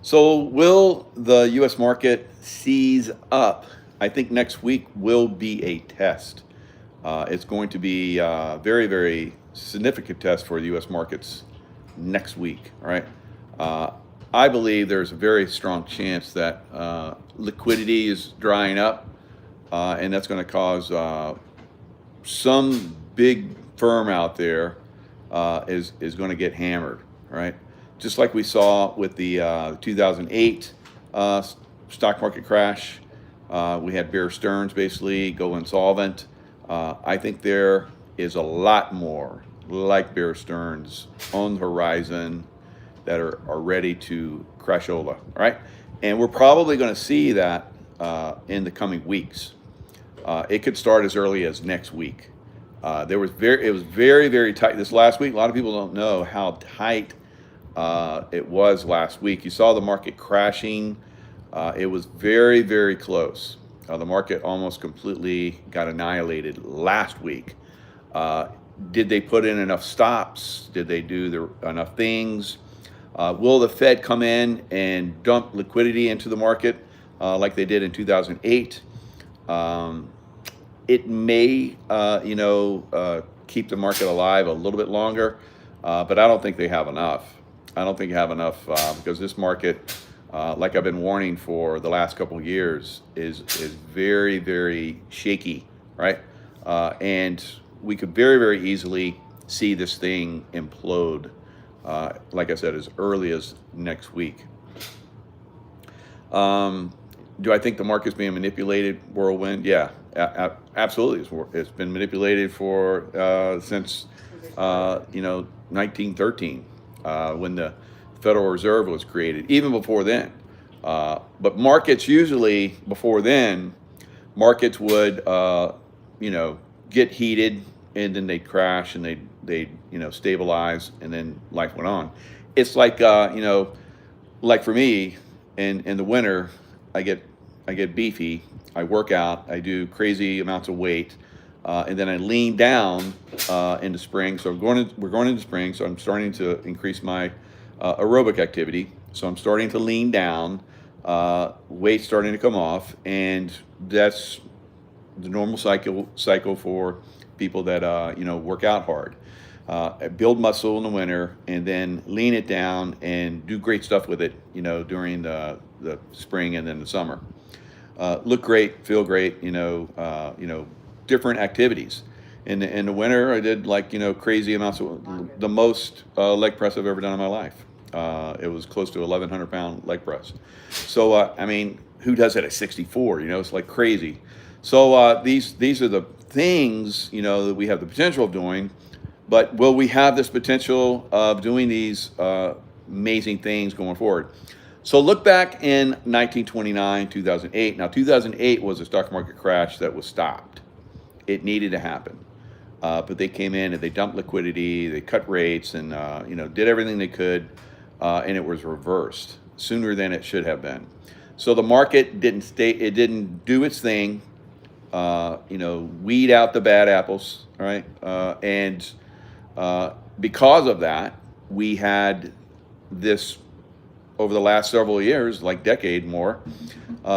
So, will the U.S. market seize up? I think next week will be a test. It's going to be a very, very significant test for the U.S. markets next week. All right. Uh, I believe there's a very strong chance that liquidity is drying up, and that's going to cause some big firm out there is going to get hammered, right? Just like we saw with the 2008 uh, stock market crash. We had Bear Stearns basically go insolvent. I think there is a lot more like Bear Stearns on the horizon that are ready to crash over, all right? And we're probably going to see that in the coming weeks. It could start as early as next week. It was very, very tight this last week. A lot of people don't know how tight it was last week. You saw the market crashing. It was very, very close. The market almost completely got annihilated last week. Uh, did they put in enough stops? Did they do enough things? Will the Fed come in and dump liquidity into the market like they did in 2008? Um, it may, keep the market alive a little bit longer, but I don't think they have enough. I don't think they have enough because this market, like I've been warning for the last couple of years, is very, very shaky, right? And we could very, very easily see this thing implode, like I said, as early as next week. Do I think the market's being manipulated, whirlwind? Yeah, absolutely. It's been manipulated for since 1913, when the Federal Reserve was created. Even before then, but markets usually before then, markets would get heated and then they'd crash and they stabilize and then life went on. It's like like for me in the winter, I get beefy. I work out. I do crazy amounts of weight, and then I lean down into spring. So we're going into spring. So I'm starting to increase my aerobic activity. So I'm starting to lean down. Weight starting to come off, and that's the normal cycle for people that work out hard. Build muscle in the winter and then lean it down and do great stuff with it, during the spring and then the summer. Look great, feel great, different activities. In the winter, I did crazy amounts of the most leg press I've ever done in my life. It was close to 1,100-pound leg press. So I mean, who does that at 64? It's like crazy. So these are the things that we have the potential of doing. But will we have this potential of doing these amazing things going forward? So look back in 1929, 2008. Now, 2008 was a stock market crash that was stopped. It needed to happen. But they came in and they dumped liquidity, they cut rates, and did everything they could, and it was reversed sooner than it should have been. So the market didn't do its thing, weed out the bad apples, all right? And because of that, we had this over the last several years, like decade more.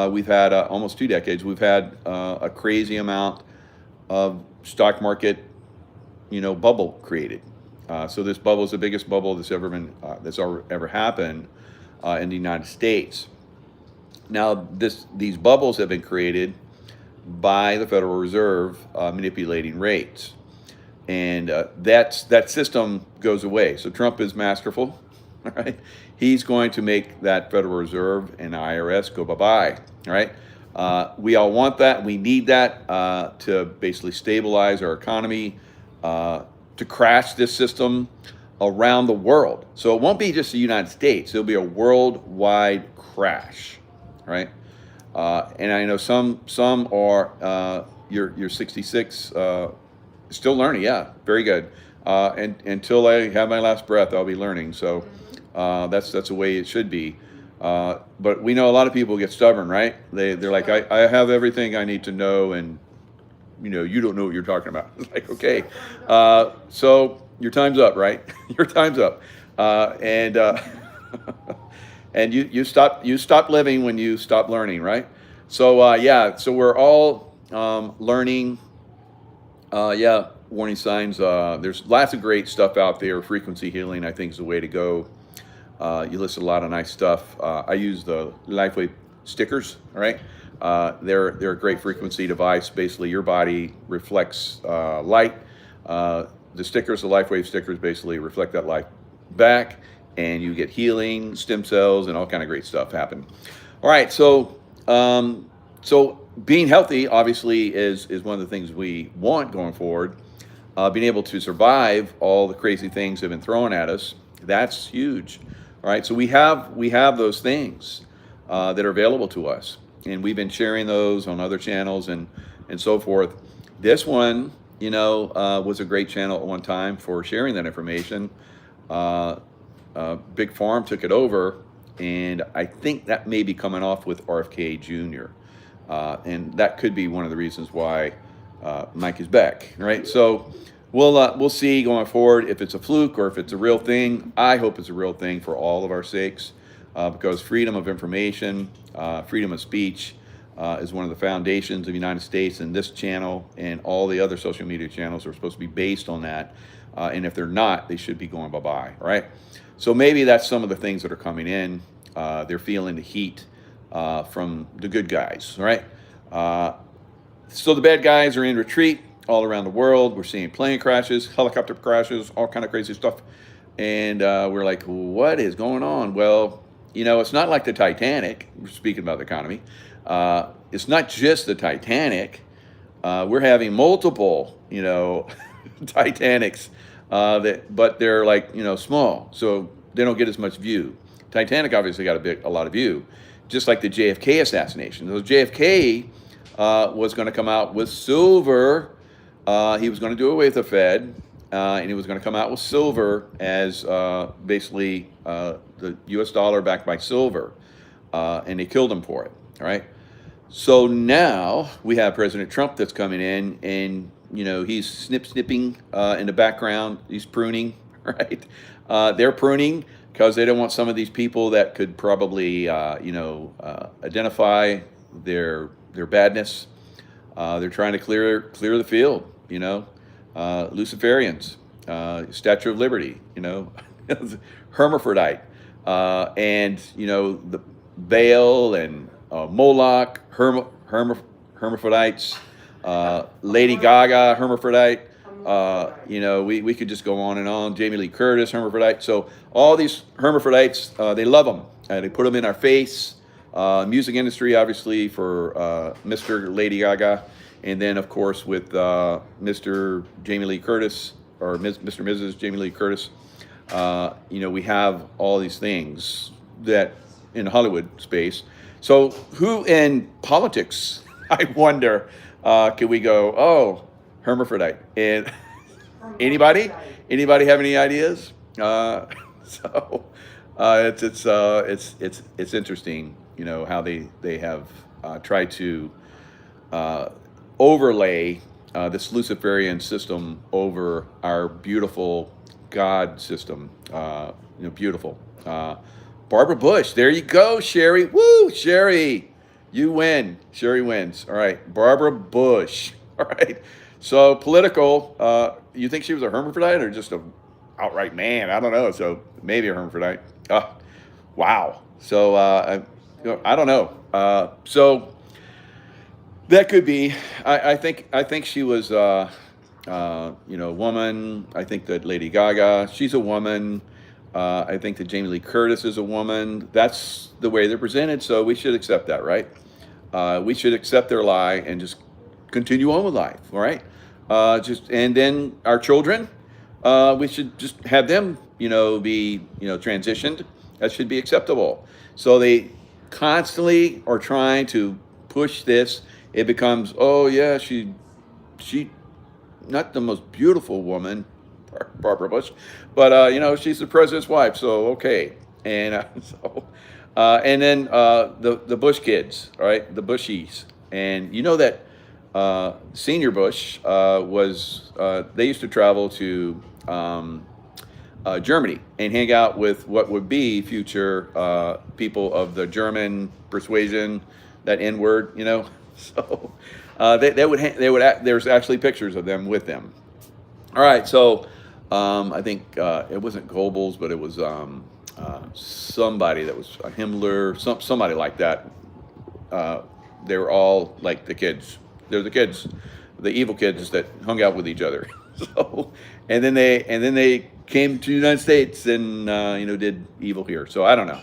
We've had almost 2 decades. We've had a crazy amount of stock market, bubble created. So this bubble is the biggest bubble that's ever happened in the United States. Now, these bubbles have been created by the Federal Reserve manipulating rates. And that system goes away. So Trump is masterful, all right? He's going to make that Federal Reserve and the IRS go bye-bye, all right? We all want that. We need that to basically stabilize our economy, to crash this system around the world. So it won't be just the United States. It'll be a worldwide crash, right? And I know some are, you're 66, still learning, yeah, very good. And until I have my last breath, I'll be learning. So that's the way it should be. But we know a lot of people get stubborn, right? They're like, I have everything I need to know, and you don't know what you're talking about. It's like, okay, so your time's up, right? Your time's up, and And you stop living when you stop learning, right? So yeah, so we're all learning. Yeah, warning signs. There's lots of great stuff out there. Frequency healing, I think, is the way to go. You list a lot of nice stuff. I use the LifeWave stickers. All right, they're a great frequency device. Basically, your body reflects light. The stickers, the LifeWave stickers, basically reflect that light back, and you get healing, stem cells, and all kind of great stuff happen. All right, so being healthy obviously is one of the things we want going forward. Being able to survive all the crazy things that have been thrown at us, that's huge. All right, so we have those things that are available to us, and we've been sharing those on other channels and so forth. This one, was a great channel at one time for sharing that information. Big Farm took it over, and I think that may be coming off with RFK Jr. And that could be one of the reasons why Mike is back, right? So we'll see going forward if it's a fluke or if it's a real thing. I hope it's a real thing for all of our sakes, because freedom of information, freedom of speech is one of the foundations of the United States, and this channel and all the other social media channels are supposed to be based on that. And if they're not, they should be going bye-bye, right? So maybe that's some of the things that are coming in. They're feeling the heat from the good guys, right? So the bad guys are in retreat all around the world. We're seeing plane crashes, helicopter crashes, all kind of crazy stuff. And we're like, what is going on? Well, it's not like the Titanic. We're speaking about the economy. It's not just the Titanic. We're having multiple, Titanics, but they're like, small. So they don't get as much view. Titanic obviously got a lot of view, just like the JFK assassination. So JFK was going to come out with silver. He was going to do away with the Fed, and he was going to come out with silver as basically the U.S. dollar backed by silver, and they killed him for it. All right. So now we have President Trump that's coming in, and he's snipping in the background. He's pruning, right? They're pruning because they don't want some of these people that could probably, identify their badness. They're trying to clear the field. Luciferians, Statue of Liberty. Hermaphrodite, and the Baal and Moloch, hermaphrodites. Lady Gaga, hermaphrodite. We could just go on and on. Jamie Lee Curtis, hermaphrodite. So all these hermaphrodites, they love them. They put them in our face. Music industry, obviously, for Mr. Lady Gaga. And then, of course, with Mr. Jamie Lee Curtis, or Mr. and Mrs. Jamie Lee Curtis, we have all these things that in Hollywood space. So who in politics, I wonder, can we go, oh, hermaphrodite? And anybody have any ideas? It's interesting, how they have tried to overlay this Luciferian system over our beautiful God system. Beautiful. Barbara Bush, there you go, Sherry. Woo, Sherry, you win. Sherry wins. All right, Barbara Bush. All right. So political. You think she was a hermaphrodite or just a outright man? I don't know. So maybe a hermaphrodite. Wow. So I don't know. So that could be. I think she was a woman. I think that Lady Gaga, she's a woman. I think that Jamie Lee Curtis is a woman. That's the way they're presented, so we should accept that, right? We should accept their lie and just continue on with life, all right? And then our children, we should just have them, be transitioned. That should be acceptable. So they constantly are trying to push this. It becomes, oh yeah, she not the most beautiful woman, Barbara Bush, but she's the president's wife, so okay. And and then the Bush kids, all right, the Bushies, and that Senior Bush was they used to travel to Germany and hang out with what would be future people of the German persuasion, that N word, you know. So there's actually pictures of them with them. All right, so I think it wasn't Goebbels, but it was somebody that was a Himmler, somebody like that. They were all like the kids. They're the kids, the evil kids that hung out with each other. So, and then they came to the United States and did evil here. So I don't know.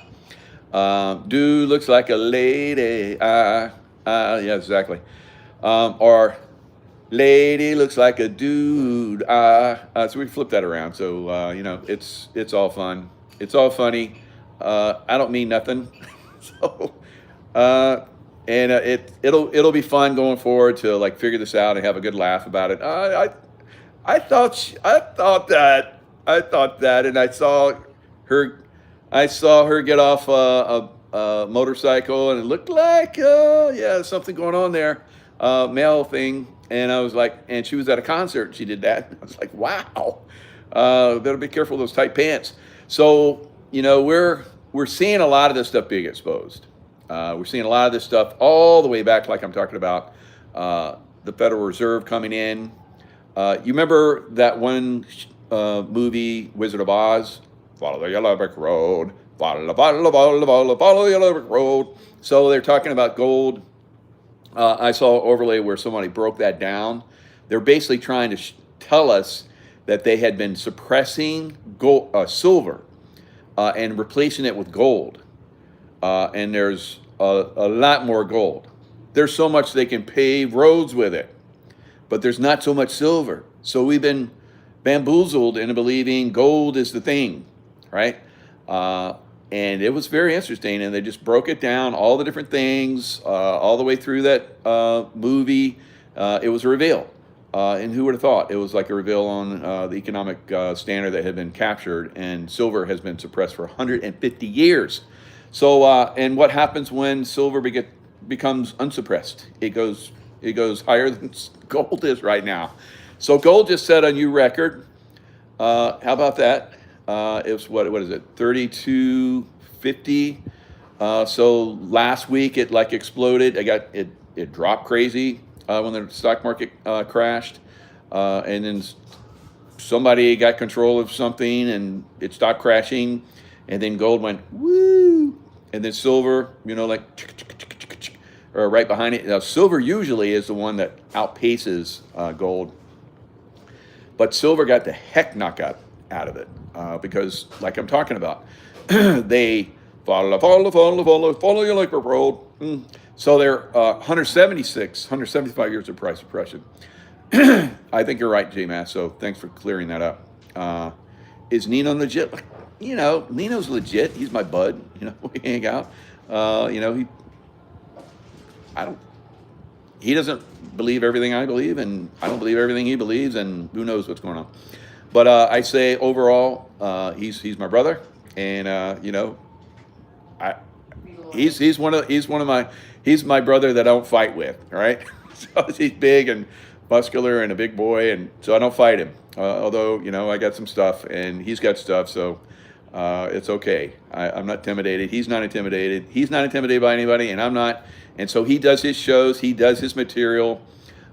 Dude looks like a lady. Yeah, exactly. Or lady looks like a dude. So we flip that around. So it's all fun. It's all funny. I don't mean nothing. So it'll be fun going forward to like figure this out and have a good laugh about it. I thought that, and I saw her get off a motorcycle, and it looked like something going on there, male thing. And I was like, and she was at a concert, and she did that. I was like, wow, better be careful of those tight pants. So we're seeing a lot of this stuff being exposed. We're seeing a lot of this stuff all the way back, like I'm talking about the Federal Reserve coming in. You remember that one movie, Wizard of Oz? Follow the yellow brick road. Follow the yellow brick road. So they're talking about gold. I saw an overlay where somebody broke that down. They're basically trying to tell us that they had been suppressing gold, silver, and replacing it with gold. And there's a lot more gold. There's so much they can pave roads with it, but there's not so much silver. So we've been bamboozled into believing gold is the thing, right? And it was very interesting, and they just broke it down, all the different things, all the way through that movie. It was a reveal. And who would have thought? It was like a reveal on the economic standard that had been captured, and silver has been suppressed for 150 years. So, and what happens when silver becomes unsuppressed? It goes higher than gold is right now. So gold just set a new record. How about that? It was what is it? 32.50. So last week it like exploded. It dropped crazy when the stock market crashed, and then somebody got control of something and it stopped crashing, and then gold went woo, and then silver, like or right behind it. Now silver usually is the one that outpaces gold, but silver got the heck knocked out of it because, like I'm talking about, they follow your liquor road. So they're 175 years of price suppression. I think you're right, J-Mass, so thanks for clearing that up. Is Nino legit? Nino's legit. He's my bud. We hang out. He doesn't believe everything I believe, and I don't believe everything he believes, and who knows what's going on. But I say overall, he's my brother, and he's my brother that I don't fight with. All right, so he's big and muscular and a big boy, and so I don't fight him. Although I got some stuff, and he's got stuff, so it's okay. I'm not intimidated. He's not intimidated. He's not intimidated by anybody, and I'm not. And so he does his shows, he does his material,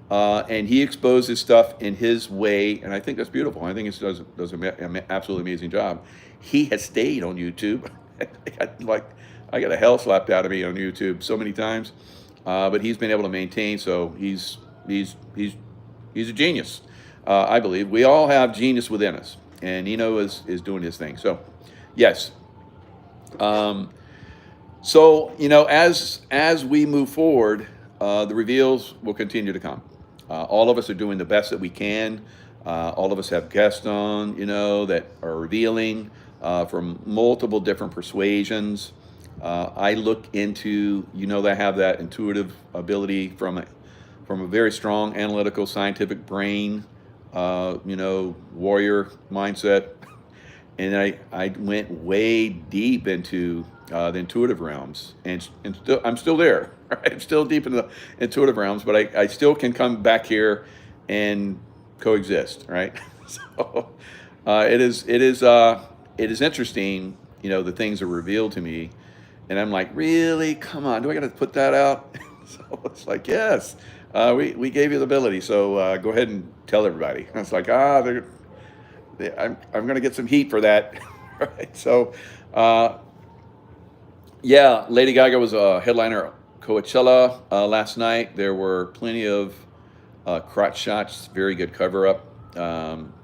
and he exposes stuff in his way, and I think that's beautiful. I think he does an absolutely amazing job. He has stayed on YouTube. I got a hell slapped out of me on YouTube so many times, but he's been able to maintain. So he's a genius. I believe we all have genius within us, and Nino is doing his thing. So yes. So as we move forward, the reveals will continue to come. All of us are doing the best that we can. All of us have guests on, that are revealing from multiple different persuasions. I look into, that I have that intuitive ability from a very strong analytical scientific brain, warrior mindset. And I went way deep into the intuitive realms, and I'm still there. Right? I'm still deep in the intuitive realms, but I still can come back here and coexist, right? So it is interesting, the things that are revealed to me, and I'm like, really? Come on, do I got to put that out? So it's like, yes, we gave you the ability, so go ahead and tell everybody. And it's like, I'm going to get some heat for that, right? So, uh, yeah, Lady Gaga was a headliner at Coachella last night. There were plenty of crotch shots, very good cover up.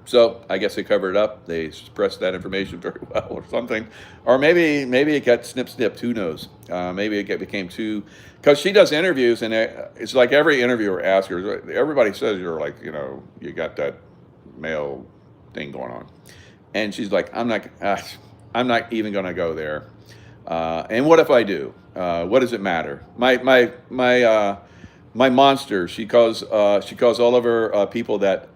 So I guess they covered it up. They suppressed that information very well, or something, or maybe it got snipped. Who knows? Maybe became too, because she does interviews, and it's like every interviewer asks her. Everybody says you're like, you got that male thing going on, and she's like, I'm not even going to go there. And what if I do? What does it matter? My monster. She calls all of her people that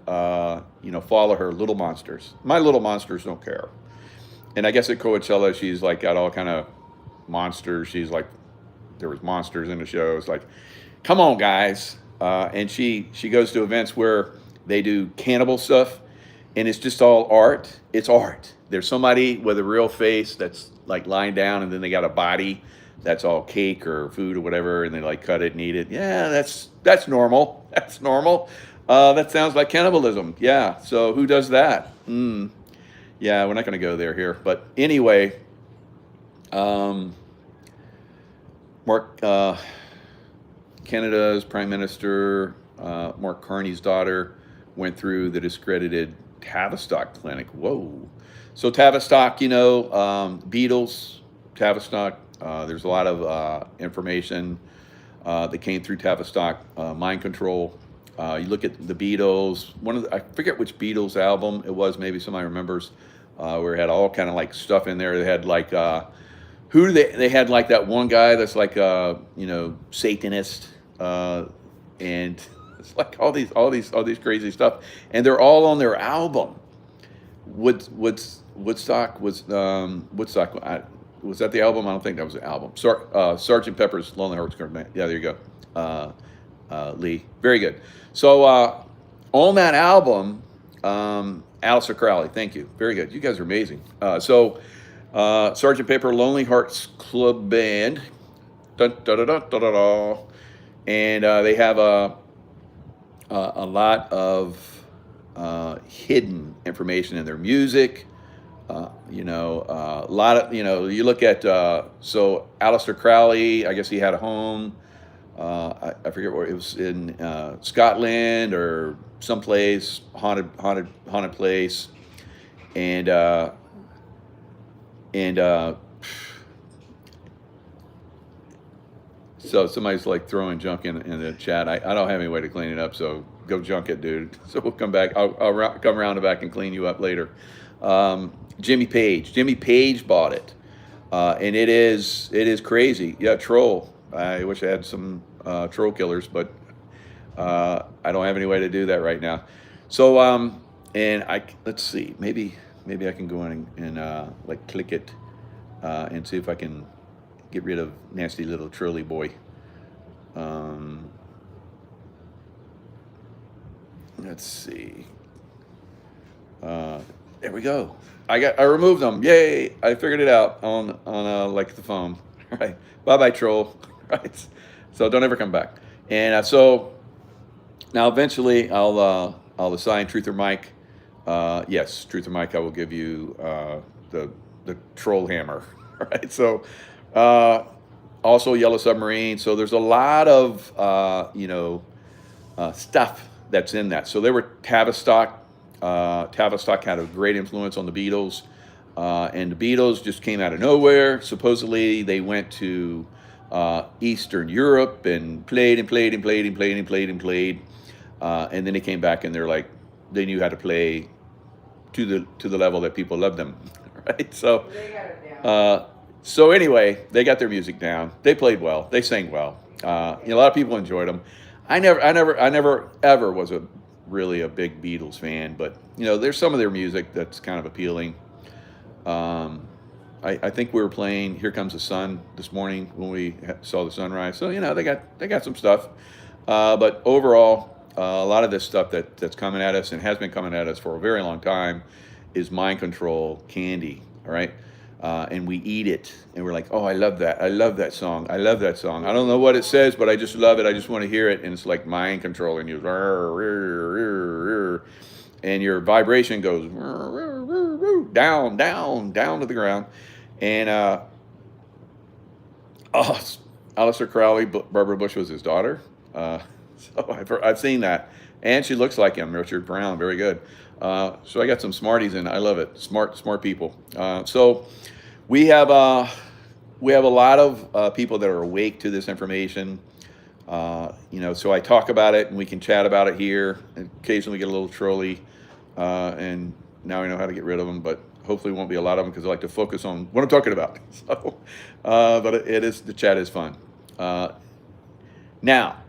follow her little monsters. My little monsters don't care. And I guess at Coachella, she's like got all kind of monsters. She's like, there was monsters in the show. It's like, come on, guys. And she goes to events where they do cannibal stuff, and it's just all art. It's art. There's somebody with a real face that's like lying down, and then they got a body that's all cake or food or whatever, and they like cut it and eat it. Yeah, that's normal. That's normal. That sounds like cannibalism. Yeah. So who does that? Yeah, we're not going to go there here. But anyway, Mark, Canada's Prime Minister, Mark Carney's daughter, went through the discredited Tavistock clinic. Whoa. So Tavistock, Beatles, Tavistock. There's a lot of information that came through Tavistock, mind control. You look at the Beatles. I forget which Beatles album it was. Maybe somebody remembers, where it had all kind of like stuff in there. They had like they had like that one guy that's like Satanist, and it's like all these crazy stuff, and they're all on their album. Woodstock was Woodstock. Was that the album? I don't think that was the album. Sergeant Pepper's Lonely Hearts Club Band. Yeah, there you go. Lee, very good. So on that album, Aleister Crowley. Thank you. Very good. You guys are amazing. Sergeant Pepper Lonely Hearts Club Band. Dun, da, da, da, da, da, da. And they have a lot of hidden information in their music. A lot of, you look at, so Aleister Crowley, I guess he had a home, I forget where it was, in Scotland or someplace, haunted place. And so somebody's like throwing junk in the chat. I don't have any way to clean it up, so go junk it, dude. So we'll come back. I'll come around the back and clean you up later. Jimmy Page bought it, and it is crazy. Yeah, troll. I wish I had some troll killers, but I don't have any way to do that right now. So and let's see, maybe I can go in and like click it and see if I can get rid of nasty little trolley boy. Let's see. There we go. I removed them. Yay! I figured it out on like the phone. Right. Bye troll. Right. So don't ever come back. And so now eventually I'll assign Truth or Mike. Yes, Truth or Mike. I will give you the troll hammer. Right. So also Yellow Submarine. So there's a lot of stuff that's in that. So there were Tavistock. Tavistock had a great influence on the Beatles, and the Beatles just came out of nowhere. Supposedly they went to Eastern Europe and played, and then they came back and they knew how to play to the level that people loved them, right? So they got it down. So anyway, they got their music down. They played well. They sang well. A lot of people enjoyed them. I never ever was really a big Beatles fan, but there's some of their music that's kind of appealing. I think we were playing "Here Comes the Sun" this morning when we saw the sunrise. So they got some stuff, but overall, a lot of this stuff that's coming at us and has been coming at us for a very long time is mind control candy. All right. And we eat it and we're like, oh, I love that. I love that song. I love that song. I don't know what it says, but I just love it. I just want to hear it. And it's like mind controlling you. And your vibration goes down, down, down to the ground. And oh, Aleister Crowley, Barbara Bush was his daughter. So I've seen that. And she looks like him, Richard Brown. Very good. So I got some smarties in. I love it. Smart people. So we have a lot of people that are awake to this information. So I talk about it and we can chat about it here. And occasionally we get a little trolly, and now we know how to get rid of them. But hopefully, won't be a lot of them because I like to focus on what I'm talking about. So, but the chat is fun. Now,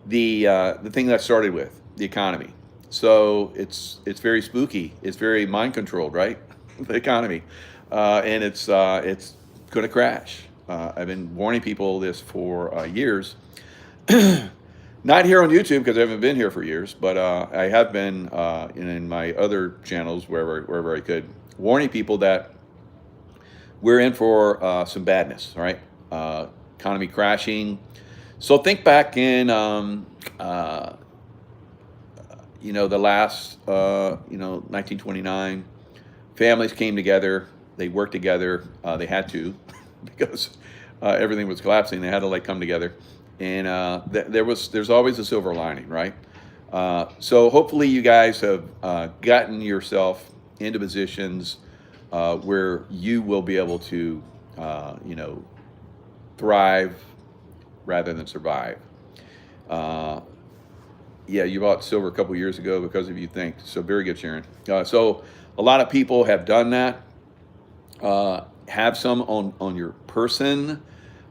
the thing that I started with, the economy. So it's very spooky. It's very mind controlled, right? The economy, and it's going to crash. I've been warning people this for years. Not here on YouTube because I haven't been here for years, but I have been in my other channels wherever I could, warning people that we're in for some badness. Right? Economy crashing. So think back in the last 1929, families came together. They worked together. They had to because everything was collapsing. They had to come together. And there's always a silver lining, right? So hopefully you guys have gotten yourself into positions where you will be able to, thrive rather than survive. Yeah, you bought silver a couple years ago because of you think. So very good, Sharon. So a lot of people have done that. Have some on your person.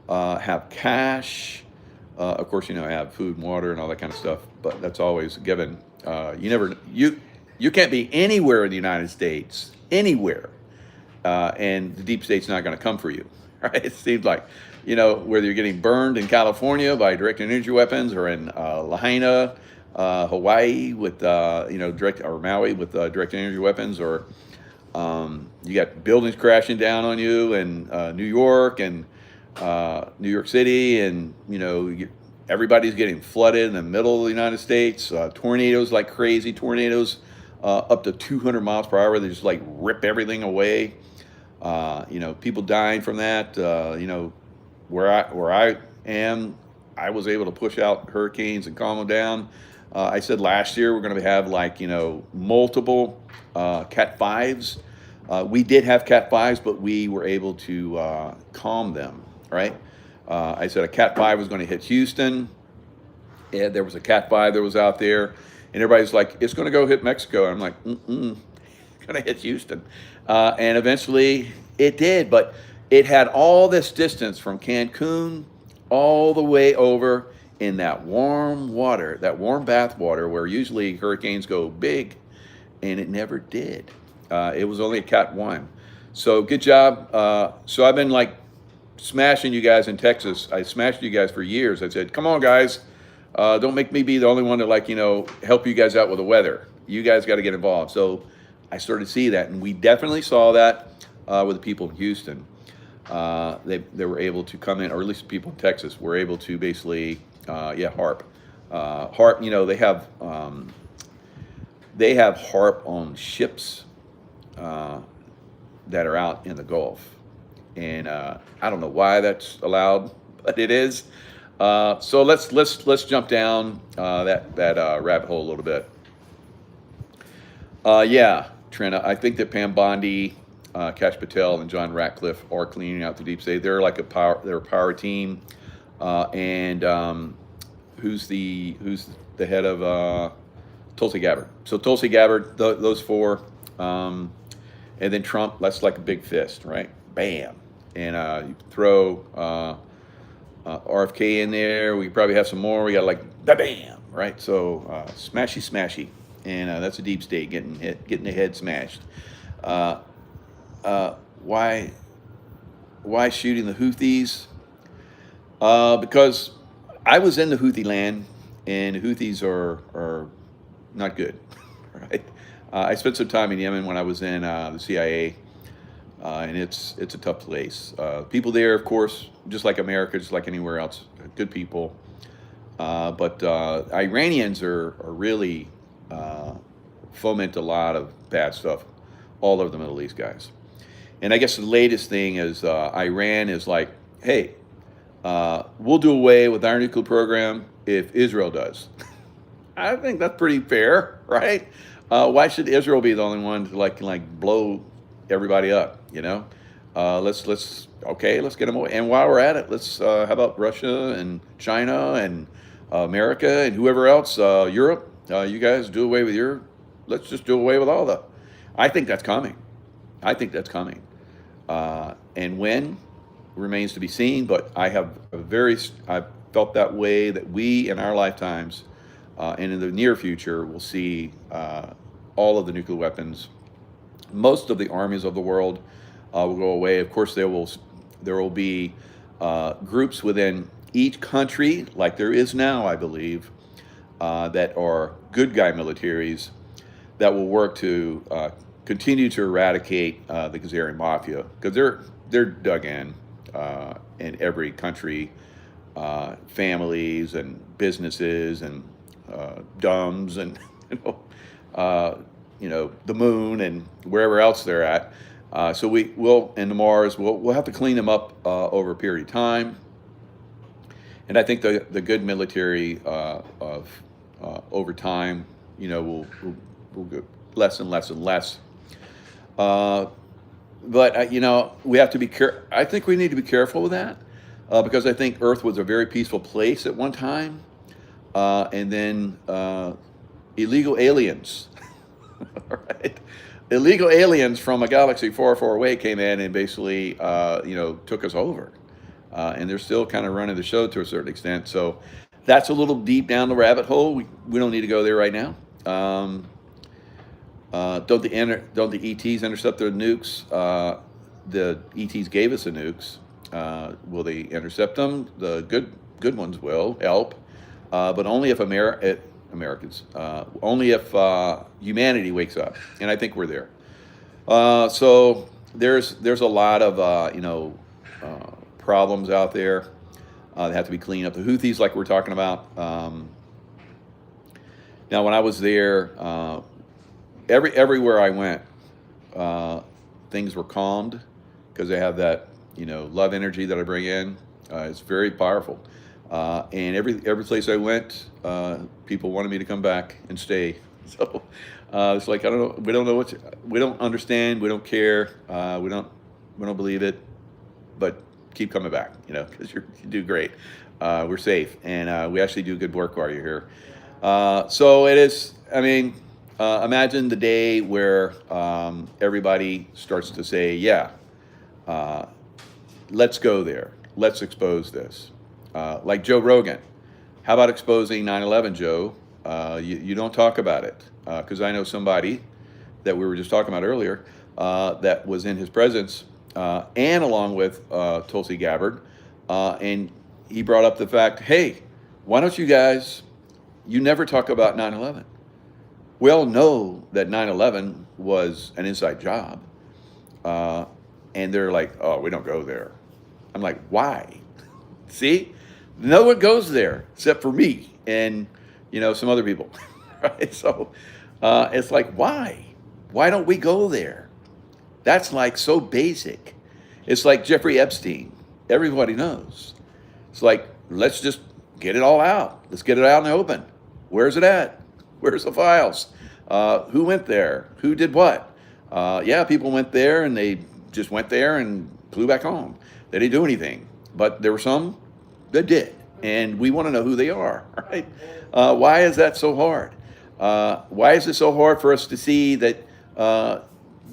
Have cash. Of course, have food and water and all that kind of stuff. But that's always a given. You can't be anywhere in the United States, anywhere, and the deep state's not going to come for you. Right? It seems like, whether you're getting burned in California by direct energy weapons or in Lahaina, Hawaii with direct, or Maui with direct energy weapons, or you got buildings crashing down on you in New York and New York City, and everybody's getting flooded in the middle of the United States. Tornadoes like crazy. Tornadoes up to 200 miles per hour. They just rip everything away. People dying from that. Where I am, I was able to push out hurricanes and calm them down. I said last year we're going to have multiple Cat 5s. We did have Cat 5s, but we were able to calm them, right? I said a Cat 5 was going to hit Houston. And there was a Cat 5 that was out there. And everybody's like, it's going to go hit Mexico. And I'm like, it's going to hit Houston. And eventually it did. But it had all this distance from Cancun all the way over in that warm water, that warm bath water where usually hurricanes go big, and it never did. It was only a Cat 1. So good job. So I've been smashing you guys in Texas. I smashed you guys for years. I said, come on, guys. Don't make me be the only one to help you guys out with the weather. You guys got to get involved. So I started to see that, and we definitely saw that with the people in Houston. They were able to come in, or at least the people in Texas were able to basically, HARP. HARP, they have HARP on ships that are out in the Gulf. And I don't know why that's allowed, but it is. So let's jump down that rabbit hole a little bit. Trina, I think that Pam Bondi, Kash Patel, and John Ratcliffe are cleaning out the deep state. They're they're a power team. And who's the head of Tulsi Gabbard? So Tulsi Gabbard, those four, and then Trump. That's like a big fist, right? Bam. And you throw RFK in there. We probably have some more. We got bam, right? So smashy, and that's a deep state getting the head smashed. Why shooting the Houthis? Because I was in the Houthi land, and the Houthis are not good, right? I spent some time in Yemen when I was in the CIA, and it's a tough place. People there, of course, just like America, just like anywhere else, good people. But Iranians are really foment a lot of bad stuff all over the Middle East, guys. And I guess the latest thing is Iran is like, hey, we'll do away with our nuclear program if Israel does. I think that's pretty fair, right? Why should Israel be the only one to like blow everybody up? You know, let's get them away. And while we're at it, let's how about Russia and China and America and whoever else, Europe? You guys do away with your. Let's just do away with all the. I think that's coming. I think that's coming. And when remains to be seen. But I've felt that way that we in our lifetimes and in the near future will see all of the nuclear weapons. Most of the armies of the world will go away. Of course, there will be groups within each country, like there is now, I believe, that are good guy militaries that will work to continue to eradicate the Khazarian mafia, because they're dug in every country, families and businesses and dumbs and the moon and wherever else they're at. So we'll and the Mars we'll have to clean them up over a period of time. And I think the good military of over time, will go less and less and less. But we have to be careful. I think we need to be careful with that because I think Earth was a very peaceful place at one time, and then illegal aliens, right? Illegal aliens from a galaxy far, far away came in and basically, took us over, and they're still kind of running the show to a certain extent. So that's a little deep down the rabbit hole. We don't need to go there right now. Don't the ETs intercept their nukes? The ETs gave us the nukes. Will they intercept them? The good ones will help, but only if Americans, only if humanity wakes up, and I think we're there. So there's a lot of problems out there that have to be cleaned up. The Houthis, like we're talking about. Now, when I was there, everywhere I went, things were calmed because they have that love energy that I bring in. It's very powerful, and every place I went, people wanted me to come back and stay. So it's like I don't know. We don't know we don't understand. We don't care. We don't believe it, but keep coming back. Because you do great. We're safe, and we actually do good work while you're here. So it is. I mean. Imagine the day where everybody starts to say, yeah, let's go there. Let's expose this. Like Joe Rogan. How about exposing 9/11, Joe? You don't talk about it. Because I know somebody that we were just talking about earlier that was in his presence and along with Tulsi Gabbard. And he brought up the fact, hey, why don't you guys, you never talk about 9/11. We all know that 9/11 was an inside job. And they're like, oh, we don't go there. I'm like, why? See? No one goes there except for me and, some other people. Right? So it's like, why? Why don't we go there? That's like so basic. It's like Jeffrey Epstein. Everybody knows. It's like, let's just get it all out. Let's get it out in the open. Where's it at? Where's the files? Who went there? Who did what? Yeah, people went there and they just went there and flew back home. They didn't do anything. But there were some that did. And we want to know who they are, right? Why is that so hard? Why is it so hard for us to see that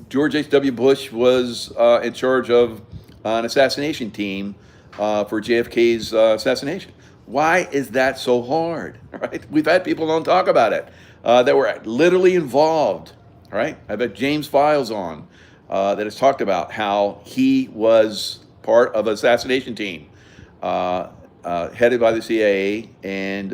George H.W. Bush was in charge of an assassination team for JFK's assassination? Why is that so hard? Right? We've had people don't talk about it that were literally involved. Right? I've had James Files on that has talked about how he was part of an assassination team headed by the CIA and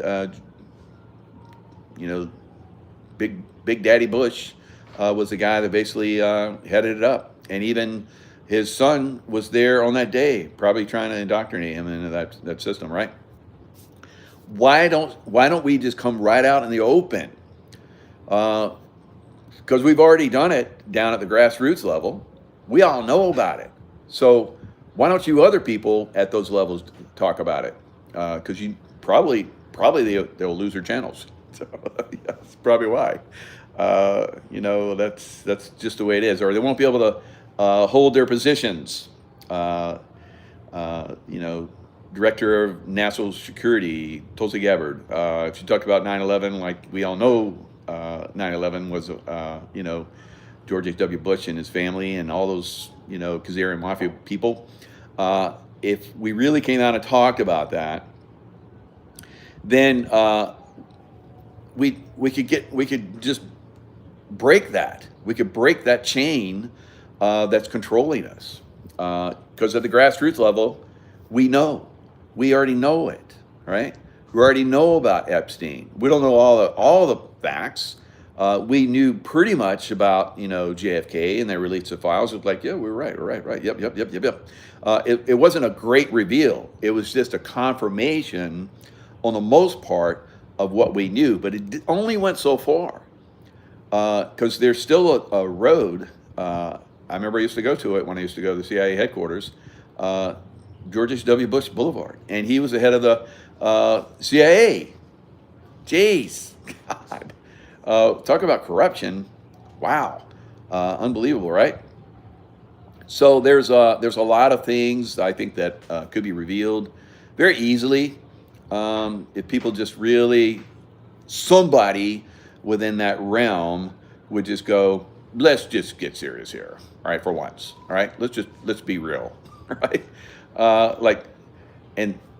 Big Daddy Bush was the guy that basically headed it up, and even his son was there on that day, probably trying to indoctrinate him into that system, right? Why don't we just come right out in the open? Because we've already done it down at the grassroots level. We all know about it. So why don't you other people at those levels talk about it? Because you probably they'll lose their channels. So that's probably why. That's just the way it is, or they won't be able to hold their positions. Director of National Security, Tulsi Gabbard. If you talk about 9/11, like we all know, 9/11 was, George H.W. Bush and his family and all those, Kazarian Mafia people. If we really came out and talked about that, then we could just break that. We could break that chain that's controlling us. Because at the grassroots level, we already know it, right? We already know about Epstein. We don't know all the facts. We knew pretty much about JFK, and they released the files. It was like, yeah, we're right. Yep. It wasn't a great reveal. It was just a confirmation, on the most part, of what we knew. But it only went so far, because there's still a road. I remember I used to go to it when I used to go to the CIA headquarters, George H.W. Bush Boulevard, and he was the head of the CIA. Jeez, God. Talk about corruption. Wow. Unbelievable, right? So there's a lot of things I think that could be revealed very easily if people just really, somebody within that realm would just go, let's just get serious here, all right, for once, all right? Let's be real, all right?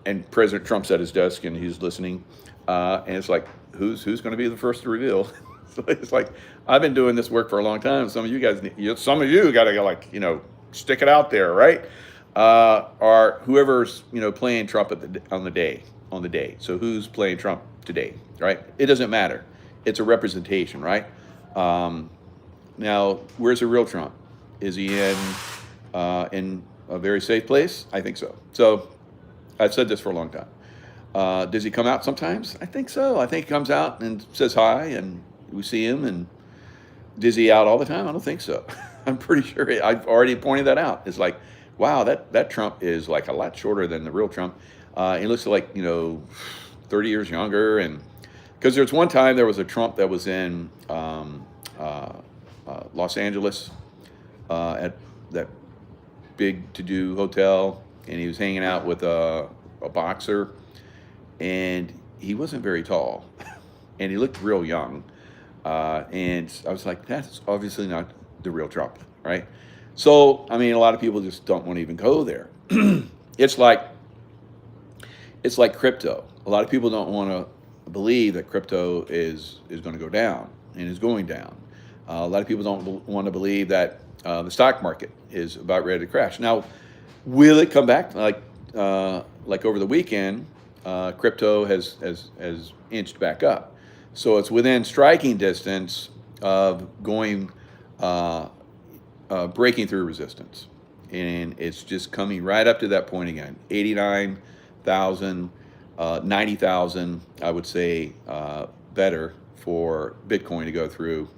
And President Trump's at his desk and he's listening, and it's like, who's going to be the first to reveal? So it's like, I've been doing this work for a long time. Some of you guys, some of you got to stick it out there, right? Or whoever's playing Trump on the day. So who's playing Trump today, right? It doesn't matter. It's a representation, right? Now, where's the real Trump? Is he in a very safe place? I think so. So I've said this for a long time. Does he come out sometimes? I think so. I think he comes out and says hi, and we see him. And is he out all the time? I don't think so. I'm pretty sure I've already pointed that out. It's like, wow, that Trump is like a lot shorter than the real Trump. He looks like 30 years younger. And because there's one time there was a Trump that was in Los Angeles at that big to-do hotel, and he was hanging out with a boxer, and he wasn't very tall, and he looked real young, and I was like, that's obviously not the real Trump, right? So I mean, a lot of people just don't want to even go there. It's like crypto. A lot of people don't want to believe that crypto is going to go down, and is going down. A lot of people don't want to believe that the stock market is about ready to crash. Now, will it come back? Like over the weekend, crypto has inched back up, so it's within striking distance of going breaking through resistance, and it's just coming right up to that point again. 89,000, 90,000, I would say, better for Bitcoin to go through.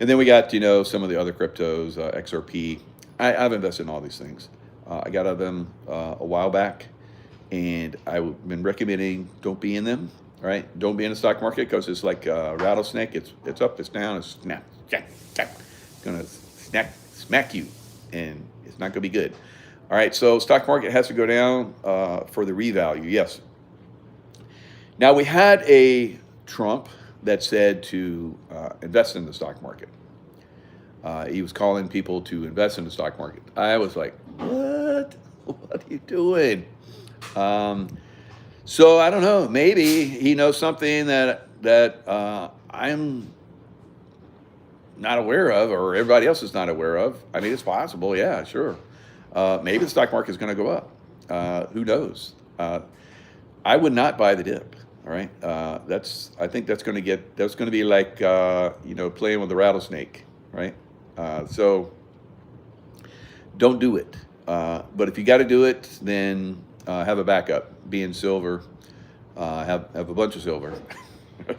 And then we got, some of the other cryptos, XRP. I've invested in all these things. I got out of them a while back, and I've been recommending don't be in them, right? Don't be in the stock market, because it's like a rattlesnake. It's up, it's down, it's snap, gonna smack you, and it's not gonna be good. All right, so stock market has to go down for the revalue, yes. Now, we had a Trump that said to invest in the stock market. He was calling people to invest in the stock market. I was like, what? What are you doing? So I don't know. Maybe he knows something that I'm not aware of, or everybody else is not aware of. I mean, it's possible. Yeah, sure. Maybe the stock market is going to go up. Who knows? I would not buy the dip. All right. I think that's going to be like, playing with the rattlesnake. right? So don't do it. But if you got to do it, then have a backup. Be in silver. Have a bunch of silver.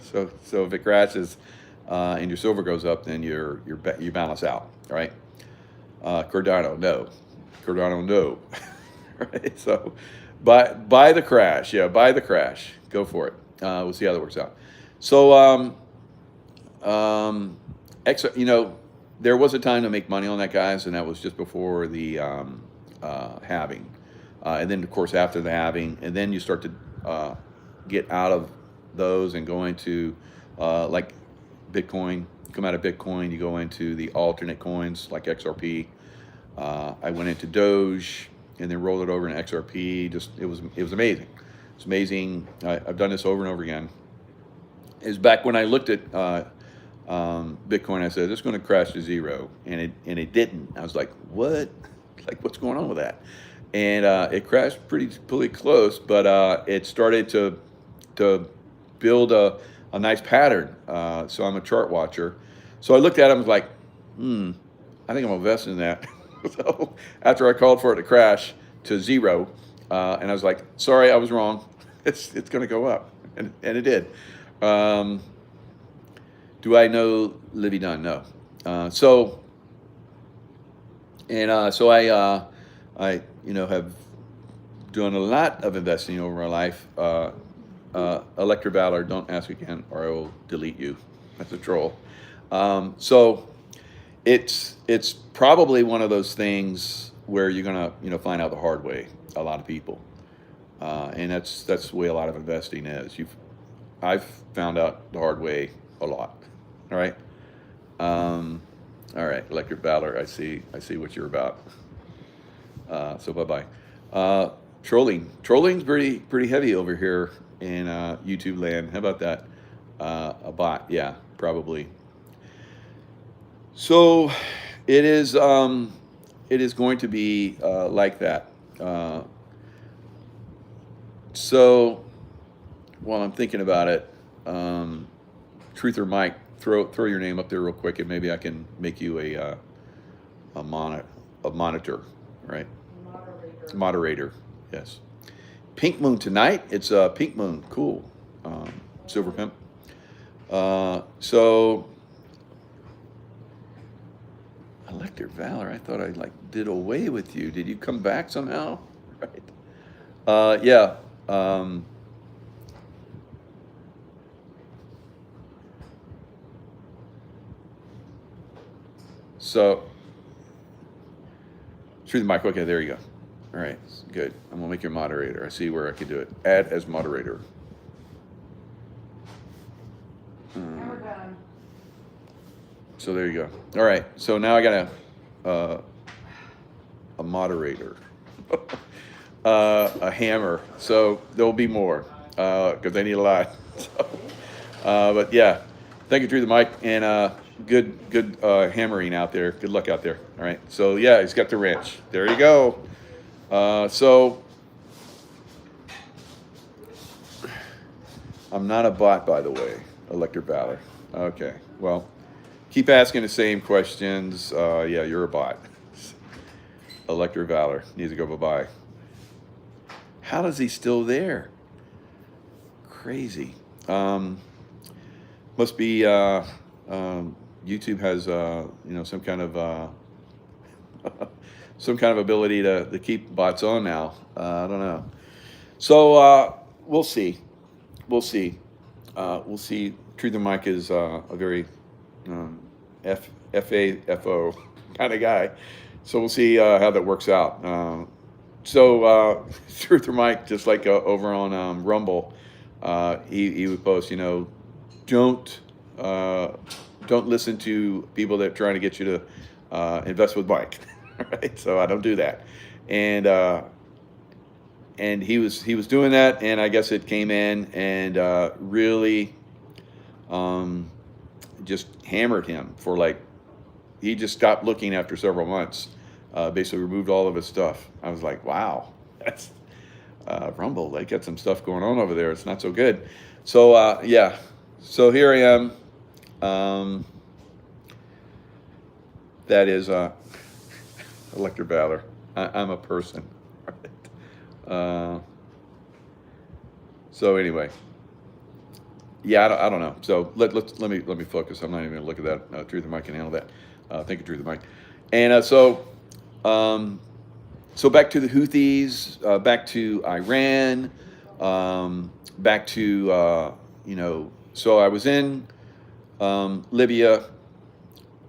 So if it crashes and your silver goes up, then you balance out, right? Cardano, no. Cardano, no. Right? So buy the crash. Yeah, buy the crash. Go for it. We'll see how that works out. So there was a time to make money on that, guys, and that was just before the halving, and then of course after the halving, and then you start to get out of those and go into like Bitcoin. You come out of Bitcoin, you go into the alternate coins like XRP. I went into Doge and then rolled it over in XRP. Just it was amazing. It's amazing. I've done this over and over again. Is back when I looked at Bitcoin, I said it's going to crash to zero, and it didn't. I was like, what? Like, what's going on with that? And it crashed pretty close, but it started to build a nice pattern. So I'm a chart watcher. So I looked at it and was like, I think I'm investing in that. So after I called for it to crash to zero, and I was like, sorry, I was wrong. It's going to go up, and it did. Do I know Livy Dunn? No. So I have done a lot of investing over my life. Elector Valor, don't ask again, or I will delete you. That's a troll. So it's probably one of those things where you're gonna find out the hard way. A lot of people, and that's the way a lot of investing is. I've found out the hard way a lot. All right. All right, Elector Valor. I see what you're about. So bye-bye. Trolling's pretty heavy over here in YouTube land. How about that? A bot, yeah, probably. So it is going to be like that. So while I'm thinking about it, Truth or Mike, throw your name up there real quick, and maybe I can make you a monitor, right? Moderator, yes. Pink moon tonight. It's a pink moon. Cool. Silver pimp. So Elector Valor, I thought I did away with you. Did you come back somehow? Right. Yeah. So, through the mic. Okay, there you go. All right, good. I'm gonna make you a moderator. I see where I can do it. Add as moderator. So there you go. All right. So now I got a moderator, a hammer. So there'll be more because I need a lot. So, but yeah, thank you, Drew the mic, and good hammering out there. Good luck out there. All right. So yeah, he's got the wrench. There you go. So I'm not a bot, by the way, Elector Valor. Okay. Well, keep asking the same questions. Yeah, you're a bot. Elector Valor needs to go bye-bye. How is he still there? Crazy. Must be YouTube has some kind of some kind of ability to keep bots on now. I don't know. So we'll see. We'll see. Truth and Mike is a very FAFO kind of guy. So we'll see how that works out. So Truth or Mike, just like over on Rumble, he would post, don't listen to people that are trying to get you to invest with Mike. Right? So I don't do that. And he was doing that, and I guess it came in and really just hammered him for he just stopped looking after several months. Basically removed all of his stuff. I was like, wow, that's Rumble. They got some stuff going on over there. It's not so good. So yeah. So here I am. that is Elector Valor. I'm a person. So anyway, yeah, I don't know. So let me focus. I'm not even going to look at that. Truth of Mike can handle that. Thank you, Truth of Mike. And so back to the Houthis, back to Iran, back to So I was in Libya,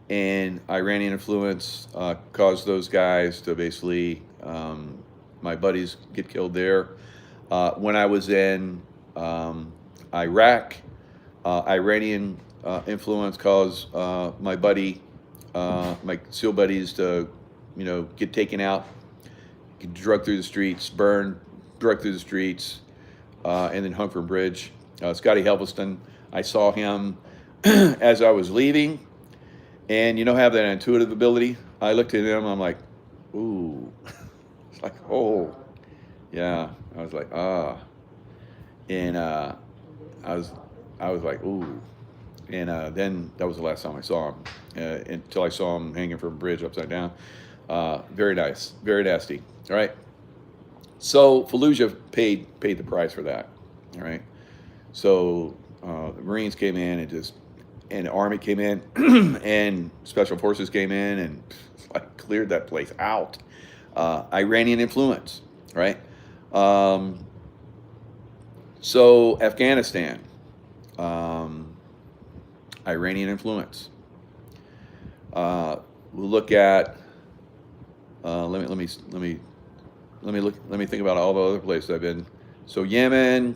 and Iranian influence caused those guys to basically, my buddies get killed there. When I was in Iraq, Iranian influence caused my SEAL buddies to, get taken out, get drugged through the streets, burned, drugged through the streets, and then hung from a bridge. Scotty Helveston, I saw him as I was leaving, and have that intuitive ability. I looked at him, I'm like, ooh, it's like, oh, yeah. I was like, ah, and I was like, ooh, and then that was the last time I saw him, until I saw him hanging from a bridge upside down. Very nice, very nasty. All right. So Fallujah paid the price for that. All right. So the Marines came in and the Army came in and Special Forces came in and like cleared that place out. Iranian influence, right? So Afghanistan, Iranian influence. We'll look at. Let me think about all the other places I've been. So Yemen.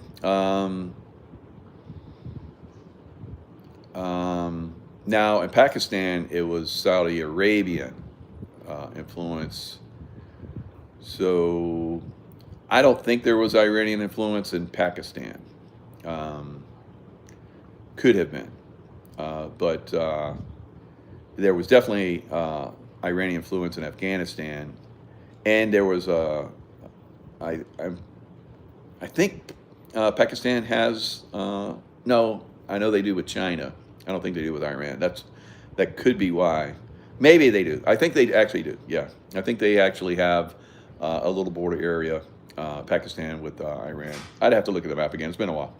Now in Pakistan, it was Saudi Arabian influence. So I don't think there was Iranian influence in Pakistan. Could have been, but there was definitely Iranian influence in Afghanistan, and there was I think Pakistan has no. I know they do with China. I don't think they do with Iran. That could be why. Maybe they do. I think they actually do. Yeah, I think they actually have a little border area, Pakistan with Iran. I'd have to look at the map again. It's been a while.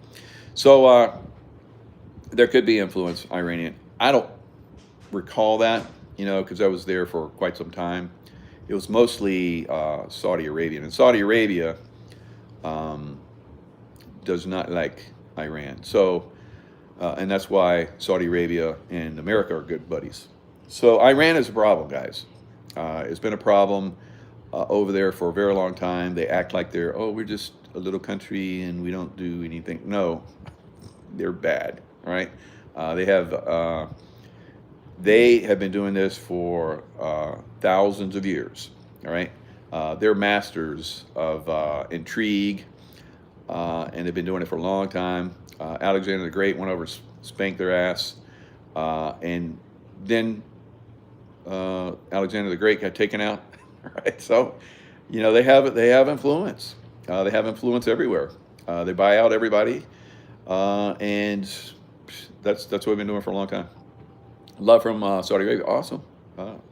So there could be influence Iranian. I don't recall that, because I was there for quite some time. It was mostly Saudi Arabian, and Saudi Arabia does not like Iran. So. And that's why Saudi Arabia and America are good buddies. So Iran is a problem, guys. It's been a problem over there for a very long time. They act like we're just a little country and we don't do anything. No, they're bad, right? They have been doing this for thousands of years, all right? They're masters of intrigue, and they've been doing it for a long time. Alexander the Great went over, spanked their ass, and then Alexander the Great got taken out. Right, so they have influence. They have influence everywhere. They buy out everybody, and that's what we've been doing for a long time. Love from Saudi Arabia, awesome.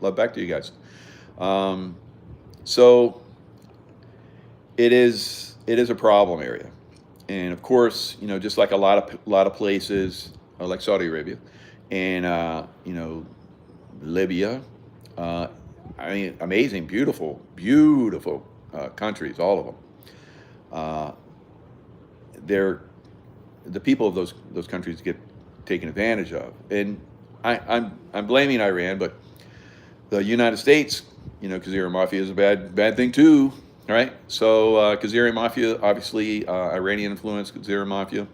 Love back to you guys. So it is a problem area. And of course, just like a lot of places, like Saudi Arabia, and Libya, amazing, beautiful countries, all of them. The people of those countries get taken advantage of, and I'm blaming Iran, but the United States, Kazira Mafia is a bad thing too. All right, so Kaziri Mafia, obviously Iranian influence, Kaziri Mafia.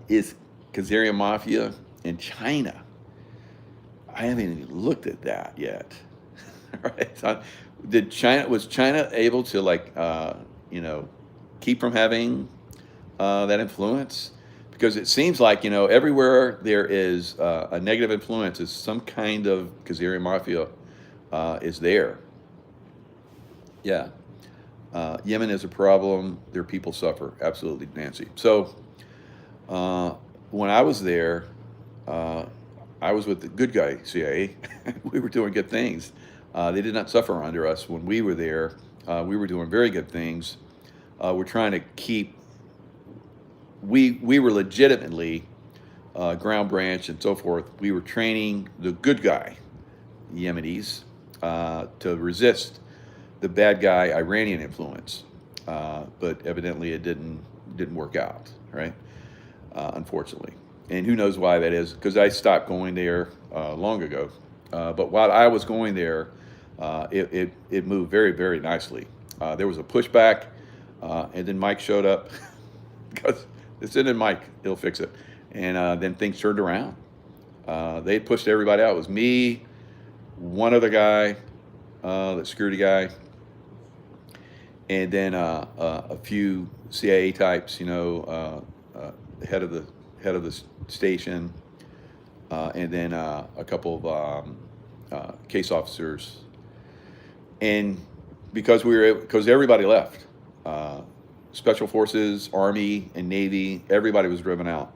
Is Kaziri Mafia in China? I haven't even looked at that yet. All right, so was China able to keep from having that influence? Because it seems like everywhere there is a negative influence, is some kind of Kaziri Mafia is there. Yeah. Yemen is a problem. Their people suffer. Absolutely, Nancy. So when I was there, I was with the good guy CIA. We were doing good things. They did not suffer under us when we were there. We were doing very good things. We're trying to keep. We were legitimately ground branch and so forth. We were training the good guy Yemenis to resist the bad guy Iranian influence, but evidently it didn't work out, right? Unfortunately, and who knows why that is? Because I stopped going there long ago. But while I was going there, it moved very, very nicely. There was a pushback, and then Mike showed up because it's in Mike. He'll fix it, and then things turned around. They pushed everybody out. It was me, one other guy, the security guy, and then a few CIA types, head of the station, and then a couple of case officers, and because everybody left, special forces, Army, and Navy, everybody was driven out,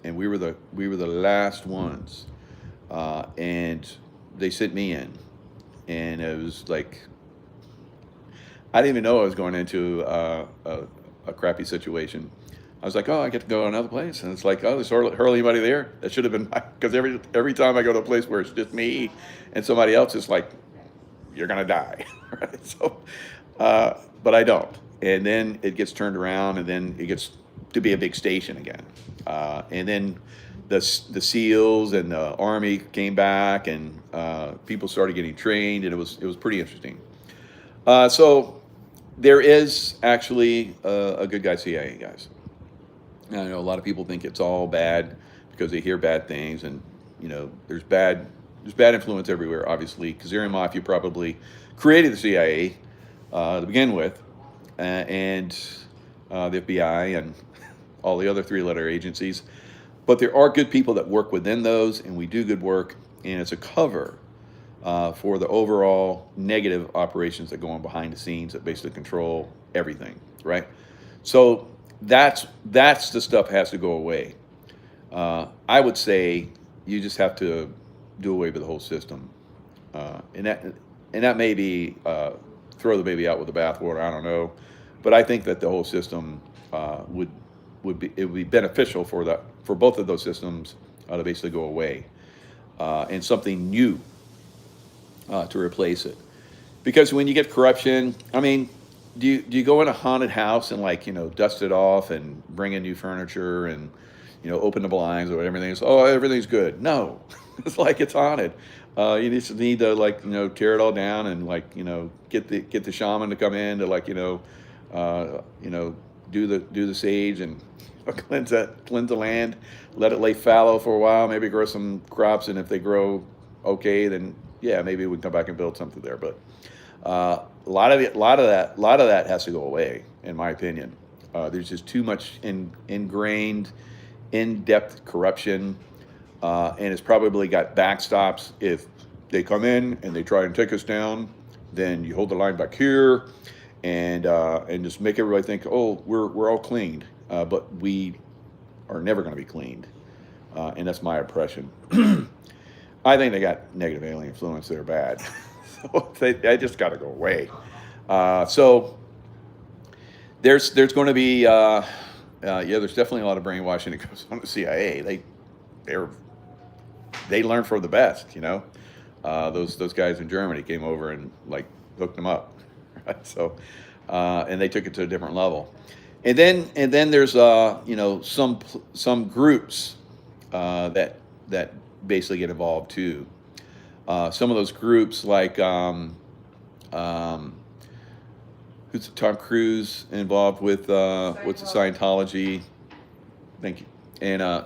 and we were the last ones, and they sent me in, and it was like I didn't even know I was going into a crappy situation. I was like, oh, I get to go to another place, and it's like, oh, there's hardly anybody there. That should have been because every time I go to a place where it's just me and somebody else, it's like you're gonna die, right? So, but I don't, and then it gets turned around, and then it gets to be a big station again, and then the SEALs and the Army came back, and people started getting trained, and it was pretty interesting. So there is actually a good guy CIA, guys. I know a lot of people think it's all bad because they hear bad things, and there's bad influence everywhere. Obviously, Kazarian Mafia probably created the CIA to begin with, and the FBI and all the other three-letter agencies. But there are good people that work within those, and we do good work, and it's a cover for the overall negative operations that go on behind the scenes that basically control everything, right? So that's the stuff that has to go away. I would say you just have to do away with the whole system, and that may be throw the baby out with the bathwater. I don't know, but I think that the whole system would be beneficial for both of those systems to basically go away, and something new to replace it. Because when you get corruption, I mean, do you go in a haunted house and dust it off and bring in new furniture and open the blinds or everything's everything's good? No, it's like it's haunted. You just need to tear it all down and get the shaman to come in to do the sage and cleanse the land, let it lay fallow for a while, maybe grow some crops, and if they grow okay, then yeah, maybe we can come back and build something there. But a lot of that has to go away, in my opinion. There's just too much ingrained, in-depth corruption, and it's probably got backstops. If they come in and they try and take us down, then you hold the line back here, and just make everybody think, oh, we're all cleaned, but we are never going to be cleaned, and that's my impression. I think they got negative alien influence. They're bad. So they just got to go away. So there's going to be there's definitely a lot of brainwashing that goes on the CIA. They learn from the best. Those guys in Germany came over and hooked them up. Right? So and they took it to a different level. And then there's some groups that basically get involved too. Some of those groups who's Tom Cruise involved with what's the Scientology? Thank you. And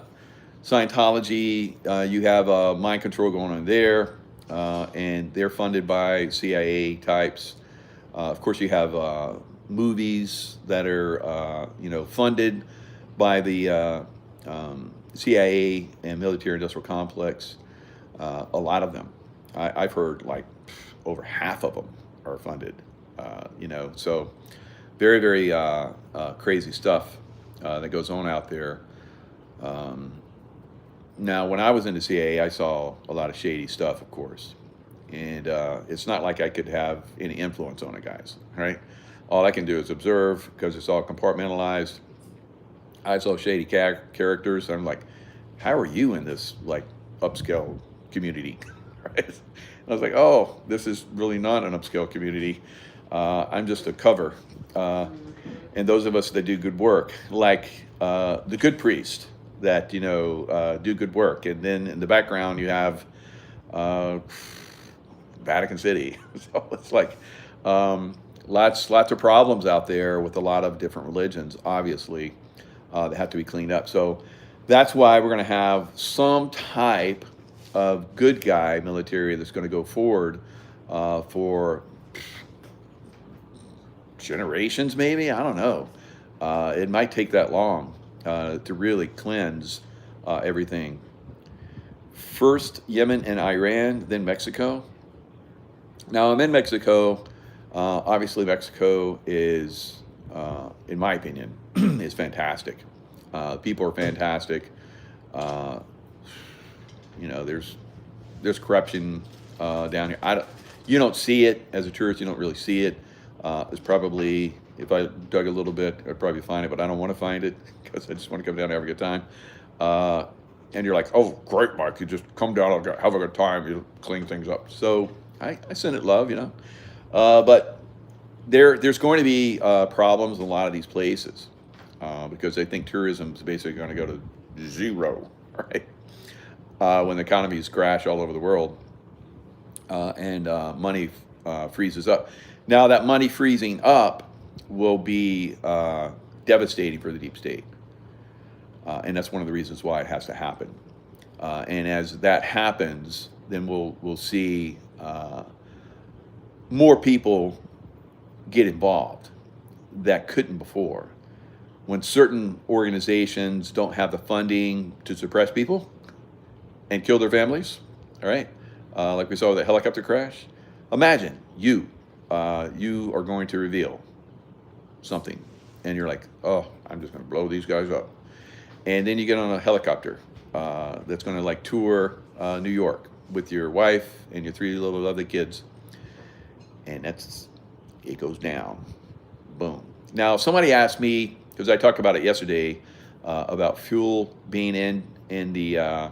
Scientology, you have mind control going on there, and they're funded by CIA types. Of course, you have movies that are funded by the CIA and military-industrial complex. A lot of them, I've heard over half of them are funded. So very, very crazy stuff that goes on out there. Now, when I was in the CIA, I saw a lot of shady stuff, of course, and it's not like I could have any influence on it, guys. Right? All I can do is observe because it's all compartmentalized. I saw shady characters. I'm like, how are you in this like upscale community? Right? And I was like, oh, this is really not an upscale community. I'm just a cover. And those of us that do good work, like the good priest that do good work, and then in the background you have uh, Vatican City. So it's like lots of problems out there with a lot of different religions, obviously, that have to be cleaned up. So that's why we're going to have some type of good guy military that's going to go forward for generations, maybe. I don't know. It might take that long to really cleanse everything. First Yemen and Iran, then Mexico. Now I'm in Mexico. Obviously, Mexico is, in my opinion, is fantastic. People are fantastic. Uh, there's corruption down here. You don't see it as a tourist. You don't really see it. It's probably, if I dug a little bit, I'd probably find it, but I don't want to find it because I just want to come down and have a good time. And you're like, oh, great, Mike, you just come down, have a good time, you clean things up. So I send it love, but there's going to be problems in a lot of these places because they think tourism is basically going to go to zero, right? When the economies crash all over the world and money freezes up. Now, that money freezing up will be devastating for the deep state. And that's one of the reasons why it has to happen. And as that happens, then we'll see more people get involved that couldn't before. When certain organizations don't have the funding to suppress people and kill their families, all right, like we saw with the helicopter crash. Imagine you are going to reveal something, and you're like, oh, I'm just going to blow these guys up. And then you get on a helicopter that's going to like tour New York with your wife and your 3 little lovely kids, and it goes down. Boom. Now, somebody asked me, because I talked about it yesterday, about fuel being in the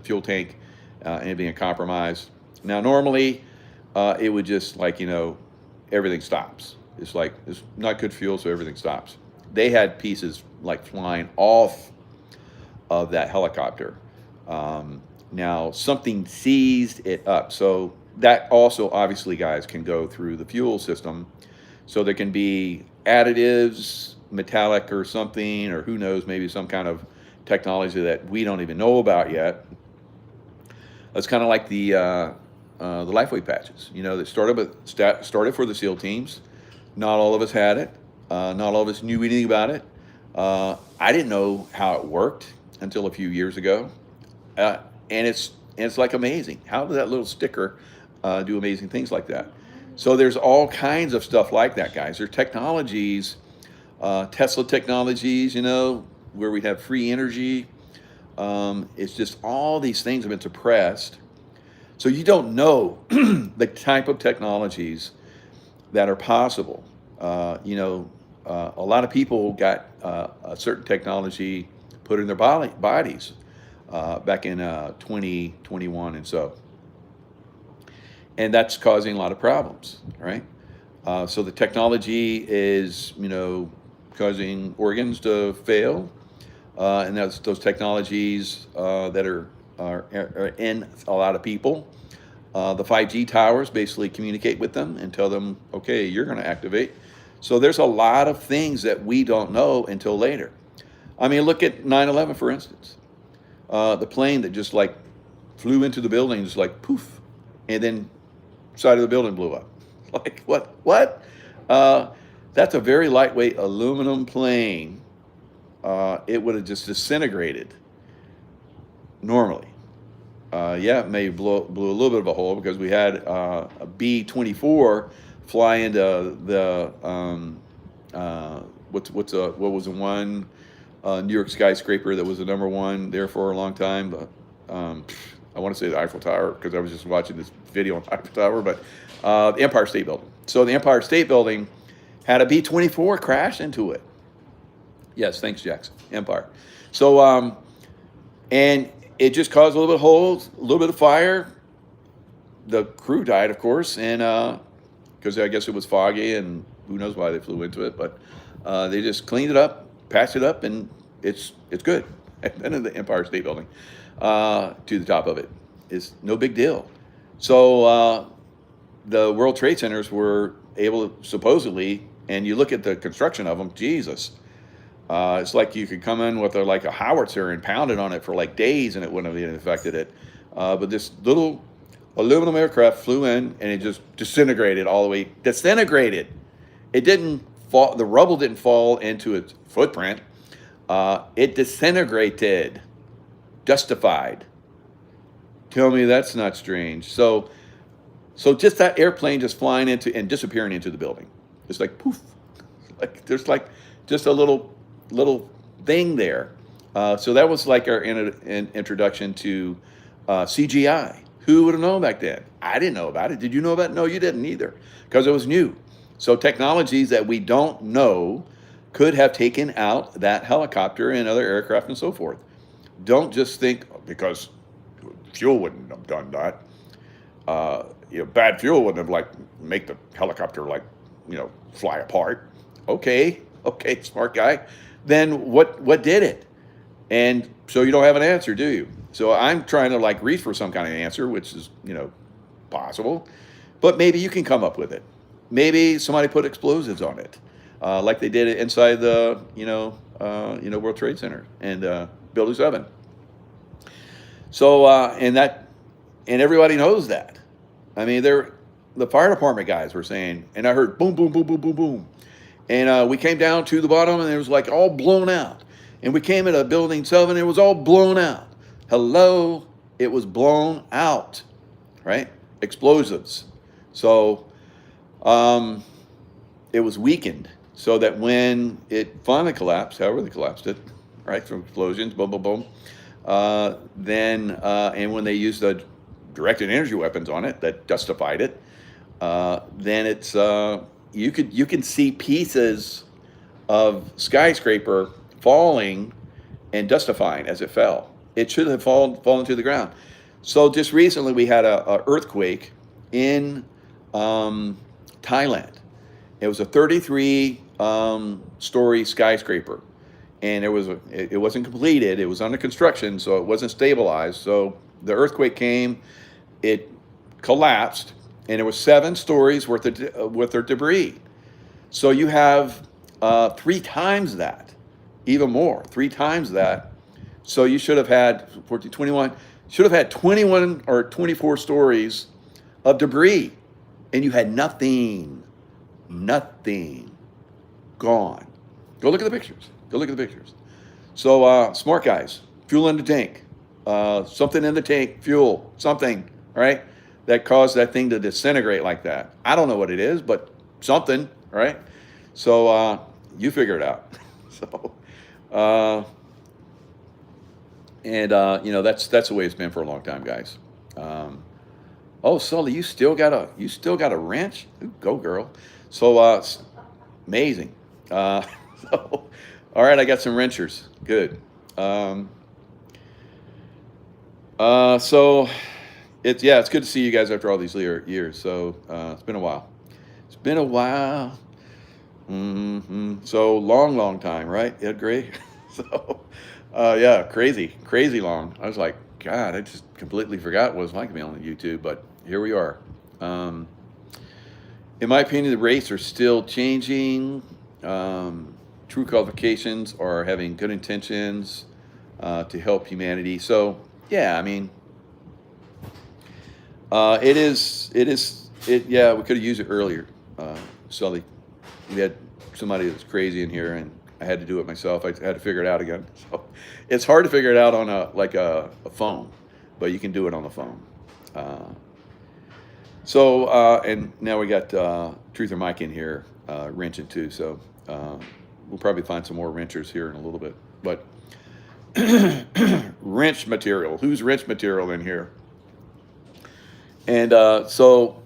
fuel tank and it being compromised. Now, normally it would just everything stops. It's like it's not good fuel, so everything stops. They had pieces like flying off of that helicopter. Now, something seized it up. So that also, obviously, guys, can go through the fuel system. So there can be additives, metallic or something, or who knows, maybe some kind of technology that we don't even know about yet. It's kind of like the Lifeway patches, that started for the SEAL teams. Not all of us had it. Not all of us knew anything about it. I didn't know how it worked until a few years ago, and it's like amazing. How did that little sticker do amazing things like that? So there's all kinds of stuff like that, guys. There's technologies, Tesla technologies, where we have free energy. It's just all these things have been suppressed. So you don't know the type of technologies that are possible. A lot of people got a certain technology put in their bodies back in 2021 and so. And that's causing a lot of problems, right? So the technology is, causing organs to fail. And those technologies that are in a lot of people. The 5G towers basically communicate with them and tell them, okay, you're going to activate. So there's a lot of things that we don't know until later. I mean, look at 9/11, for instance. The plane that just flew into the building, just poof, and then side of the building blew up. Like, what? That's a very lightweight aluminum plane. It would have just disintegrated normally. It may blew a little bit of a hole because we had a B-24 fly into the what was the one New York skyscraper that was the number one there for a long time. But I want to say the Eiffel Tower because I was just watching this video on Eiffel Tower, but the Empire State Building. So the Empire State Building had a B-24 crash into it. Yes, thanks, Jackson. Empire. So, and it just caused a little bit of holes, a little bit of fire. The crew died, of course, and because I guess it was foggy, and who knows why they flew into it, but they just cleaned it up, patched it up, and it's good. And then the Empire State Building to the top of it is no big deal. So the World Trade Centers were able to supposedly, and you look at the construction of them, Jesus. It's like you could come in with like a howitzer and pound it on it for like days and it wouldn't have even affected it. But this little aluminum aircraft flew in and it just disintegrated all the way. Disintegrated. It didn't fall. The rubble didn't fall into its footprint. It disintegrated. Dustified. Tell me that's not strange. So just that airplane just flying into and disappearing into the building. It's like poof. Like there's like just a little thing there. So that was like our introduction to CGI. Who would have known back then? I didn't know about it. Did you know about it? No, you didn't either, because it was new. So technologies that we don't know could have taken out that helicopter and other aircraft and so forth. Don't just think because fuel wouldn't have done that. Bad fuel wouldn't have make the helicopter fly apart. Okay, smart guy. Then what did it? And so you don't have an answer, do you? So I'm trying to reach for some kind of answer, which is possible, but maybe you can come up with it. Maybe somebody put explosives on it, like they did it inside the World Trade Center and Building 7. So and everybody knows that. I mean, the fire department guys were saying, and I heard boom, boom, boom, boom, boom, boom. And we came down to the bottom, and it was all blown out. And we came at Building 7, and it was all blown out. Hello, it was blown out, right? Explosives. So it was weakened so that when it finally collapsed, however they collapsed it, right, from explosions, boom, boom, boom, then and when they used the directed energy weapons on it that dustified it, then it's you can see pieces of skyscraper falling and dustifying as it fell. It should have fallen to the ground. So just recently we had a earthquake in Thailand. It was a 33 story skyscraper, and it wasn't completed. It was under construction, so it wasn't stabilized. So the earthquake came, it collapsed, and there was 7 stories worth of debris. So you have 3 times that, even more, 3 times that. So you should have had 21 or 24 stories of debris, and you had nothing gone. Go look at the pictures. So smart guys, fuel in the tank, something in the tank, fuel, something, right? That caused that thing to disintegrate like that. I don't know what it is, but something, right? So you figure it out. So, that's the way it's been for a long time, guys. Oh, Sully, you still got a wrench? Ooh, go girl. So amazing. So, all right, I got some wrenchers. Good. So it's good to see you guys after all these years. So it's been a while. Mm-hmm. So long time, right? Ed Gray. So crazy long. I was like, God, I just completely forgot what it was like to be on YouTube, but here we are. In my opinion, the rates are still changing. True qualifications are having good intentions to help humanity. So yeah, I mean, it is. Yeah, we could have used it earlier. Sully, we had somebody that's crazy in here, and I had to do it myself. I had to figure it out again. So it's hard to figure it out on a phone, but you can do it on the phone. And now we got Truth or Mike in here wrenching too. So we'll probably find some more wrenchers here in a little bit. But wrench material. Who's wrench material in here? And so,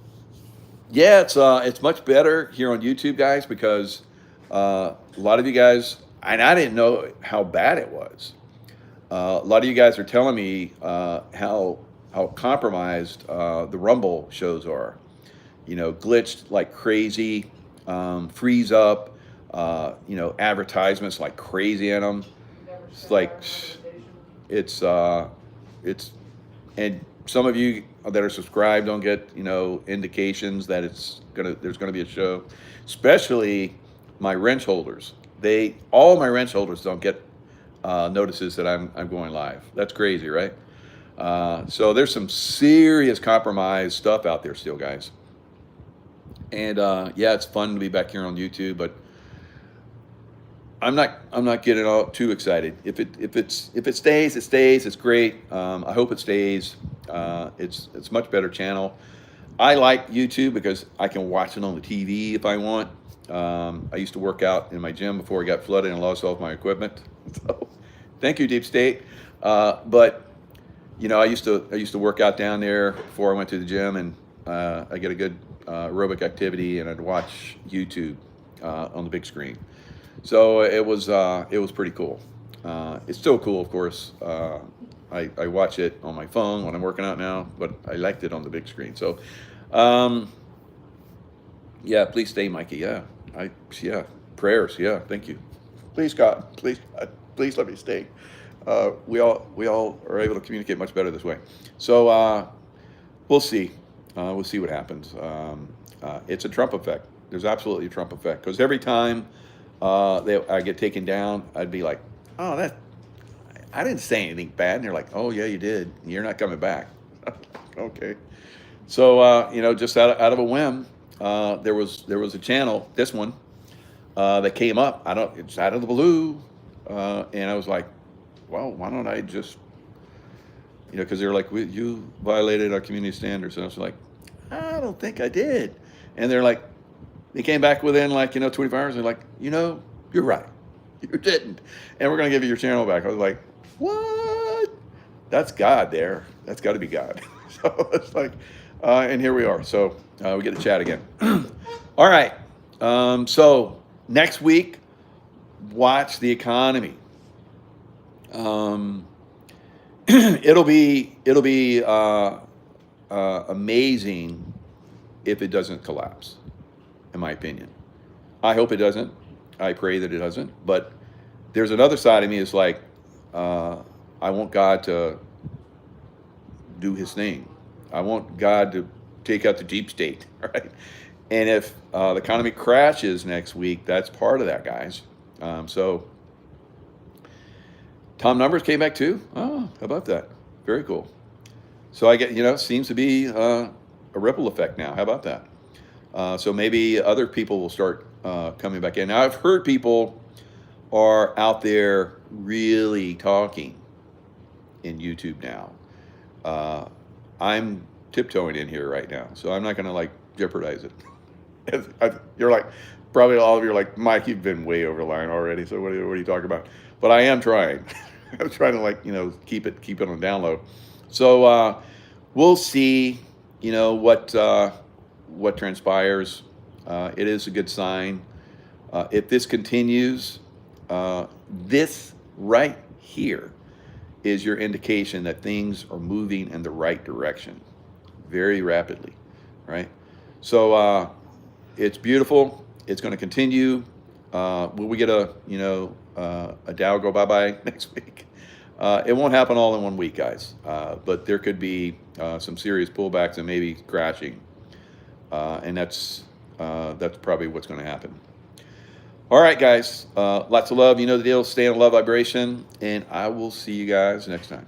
yeah, it's much better here on YouTube, guys, because a lot of you guys, and I didn't know how bad it was. A lot of you guys are telling me how compromised the Rumble shows are. You know, glitched like crazy, freeze up. You know, advertisements like crazy in them. It's like it's and some of you that are subscribed don't get, you know, indications that there's gonna be a show. Especially my wrench holders. All my wrench holders don't get notices that I'm going live. That's crazy, right? So there's some serious compromised stuff out there still, guys. And yeah, it's fun to be back here on YouTube, but I'm not getting all too excited. If it stays, it stays. It's great. I hope it stays. It's a much better channel. I like YouTube because I can watch it on the TV if I want. I used to work out in my gym before it got flooded and lost all of my equipment. So, thank you, Deep State. But you know, I used to work out down there before I went to the gym, and I get a good aerobic activity, and I'd watch YouTube on the big screen. So it was pretty cool. It's still cool, of course. I watch it on my phone when I'm working out now, but I liked it on the big screen. So, yeah, please stay, Mikey. Yeah, prayers. Yeah, thank you. Please God, please let me stay. We all are able to communicate much better this way. So we'll see. We'll see what happens. It's a Trump effect. There's absolutely a Trump effect, because every time I get taken down, I'd be like, oh, I didn't say anything bad. And they're like, oh yeah, you did. You're not coming back. Okay. So you know, just out of a whim, there was a channel, this one, that came up. It's out of the blue, and I was like, well, why don't I just, you know, because they're like, you violated our community standards, and I was like, I don't think I did. And they're like, they came back within, like, you know, 24 hours. They're like, you know, you're right, you didn't, and we're gonna give you your channel back. I was like, what? That's God there. That's got to be God. So it's like, and here we are. So we get to chat again. All right. So next week, watch the economy. It'll be amazing if it doesn't collapse, in my opinion. I hope it doesn't. I pray that it doesn't. But there's another side of me is like, I want God to do his thing. I want God to take out the deep state, right? And if the economy crashes next week, that's part of that, guys. So Tom numbers came back too. Oh, how about that? Very cool. So I get, you know, seems to be a ripple effect now. How about that? So maybe other people will start coming back in. Now, I've heard people are out there really talking in YouTube now. I'm tiptoeing in here right now, so I'm not going to like jeopardize it. You're like, probably all of you are like, Mike, you've been way over the line already. So what are you talking about? But I am trying. I'm trying to, like, you know, keep it on the down low. So we'll see, you know, what transpires. It is a good sign. If this continues, this right here is your indication that things are moving in the right direction very rapidly, right? So it's beautiful. It's going to continue. Will we get a Dow go bye-bye next week? It won't happen all in 1 week, guys. But there could be some serious pullbacks and maybe crashing. And that's probably what's going to happen. All right, guys. Lots of love. You know the deal. Stay in a love vibration. And I will see you guys next time.